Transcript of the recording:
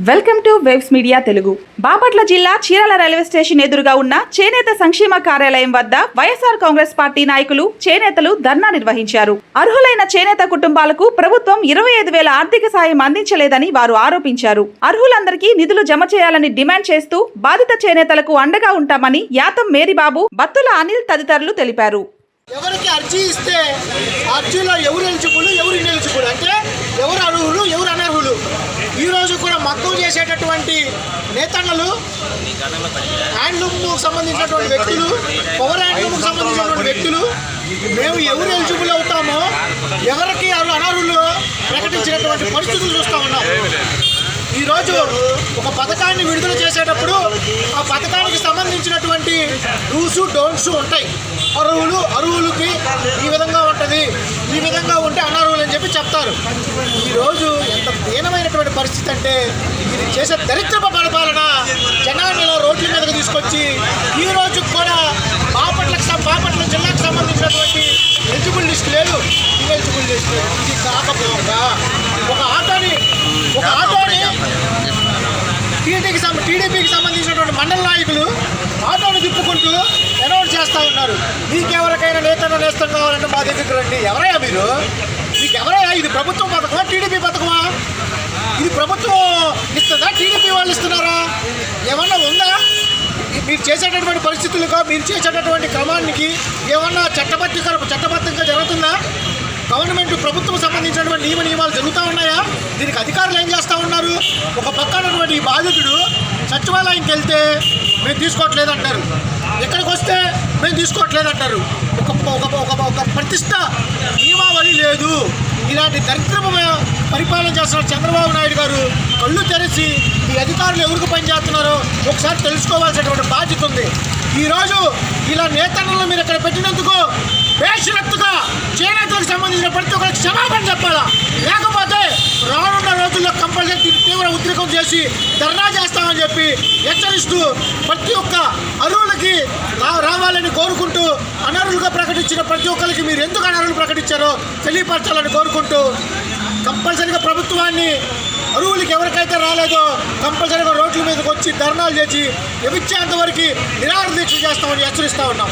Welcome to waves media Telugu. Bapatla జిల్లా Chirala railway station ఎదురుగా ఉన్న చేనేత సంక్షేమ కార్యాలయం వద్ద వైఎస్ఆర్ కాంగ్రెస్ పార్టీ నాయకులు, చేనేతలు ధర్నా నిర్వహించారు. అర్హులైన చేనేత కుటుంబాలకు ప్రభుత్వం 25,000 ఆర్థిక సాయం అందించలేదని వారు ఆరోపించారు. అర్హులందరికీ నిధులు జమ చేయాలని డిమాండ్ చేస్తూ బాధిత చేనేతలకు అండగా ఉంటామని యాతం మేరీబాబు, బత్తుల అనిల్ తదితరులు తెలిపారు. ఎవరికి అర్జీ ఇస్తే అర్జీలో ఎవరు ఎలిజిబుల్, ఎవరు ఇన్ఎలిజిబుల్, అంటే ఎవరు అర్హులు, ఎవరు అనర్హులు, ఈరోజు కూడా మక్కువ చేసేటటువంటి నేతన్నలు, హ్యాండ్లూమ్కు సంబంధించినటువంటి వ్యక్తులు, పవర్ హ్యాండ్లూమ్కు సంబంధించినటువంటి వ్యక్తులు, మేము ఎవరు ఎలిజిబుల్ అవుతామో ఎవరికి అనర్హులు ప్రకటించినటువంటి పరిస్థితులు చూస్తూ ఉన్నాం. ఈరోజు ఒక పథకాన్ని విడుదల చేసేటప్పుడు ఆ పథకానికి సంబంధించినటువంటి డూసు డోంట్స్ ఉంటాయి. అర్హులకి ఈ విధంగా ఉంటుంది, ఈ విధంగా ఉంటే అనర్హులు అని చెప్పి చెప్తారు. ఈరోజు ఎంత దీనమైనటువంటి పరిస్థితి అంటే, ఇది చేసే దరిద్రపు పరిపాలన జనాన్ని రోడ్ల మీదకి తీసుకొచ్చి ఈరోజు కూడా బాపట్ల జిల్లాకు సంబంధించినటువంటి ఎలిజిబుల్ లిస్ట్ లేదు, ఇన్ఎలిజిబుల్ లిస్ట్ లేదు. ఇది కాకపోగా ఒక ఆటోని టీడీపీకి సంబంధించినటువంటి మండల నాయకులు ఆటోను తిప్పుకుంటూ అనౌన్స్ చేస్తూ ఉన్నారు. మీకెవరికైనా నేస్తం కావాలంటే మా దగ్గరికి రండి. ఎవరయ్యా మీరు? మీకు ఎవరయ్యా? ఇది ప్రభుత్వం పథకమా, టీడీపీ పథకమా? ఇది ప్రభుత్వం ఇస్తుందా, టీడీపీ వాళ్ళు ఇస్తున్నారా? ఏమన్నా ఉందా? మీరు చేసేటటువంటి పరిస్థితులుగా, మీరు చేసేటటువంటి క్రమానికి ఏమన్నా చట్టబద్ధంగా జరుగుతుందా? గవర్నమెంట్ ప్రభుత్వం సంబంధించినటువంటి నియమాలు జరుగుతూ ఉన్నాయా? దీనికి అధికారులు ఏం చేస్తూ ఉన్నారు? ఒక పక్కనటువంటి ఈ బాధితుడు సచివాలయంకి వెళ్తే మేము తీసుకోవట్లేదంటారు, ఎక్కడికి వస్తే మేము తీసుకోవట్లేదంటారు. ఒక ప్రతిష్ట నియమావళి లేదు. ఇలాంటి దరిద్రపు పరిపాలన చేస్తున్న చంద్రబాబు నాయుడు గారు కళ్ళు తెరిచి ఈ అధికారులు ఎవరికి పనిచేస్తున్నారో ఒకసారి తెలుసుకోవాల్సినటువంటి బాధ్యత ఉంది. ఈరోజు ఇలా నేతలను మీరు ఇక్కడ పెట్టినందుకు బేషరత్తుగా చేనేతలకు సంబంధించిన ప్రతి ఒక్కరికి క్షమాపణ చెప్పాలా, లేకపోతే రానున్న రోజుల్లో కంపల్సరీ తీవ్ర ఉద్రేకం చేసి ధర్నా చేస్తామని చెప్పి హెచ్చరిస్తూ ప్రతి ఒక్క అర్హులకి రావాలని కోరుకుంటూ, అనర్హులుగా ప్రకటించిన ప్రతి ఒక్కరికి మీరు ఎందుకు అనర్హులు ప్రకటించారో తెలియపరచాలని కోరుకుంటూ, కంపల్సరీగా ప్రభుత్వాన్ని అర్హులకి ఎవరికైతే రాలేదో కంపల్సరీగా రోడ్ల మీదకి వచ్చి ధర్నాలు చేసి ఇచ్చేంతవరకు నిరాహార దీక్ష చేస్తామని హెచ్చరిస్తూ ఉన్నాం.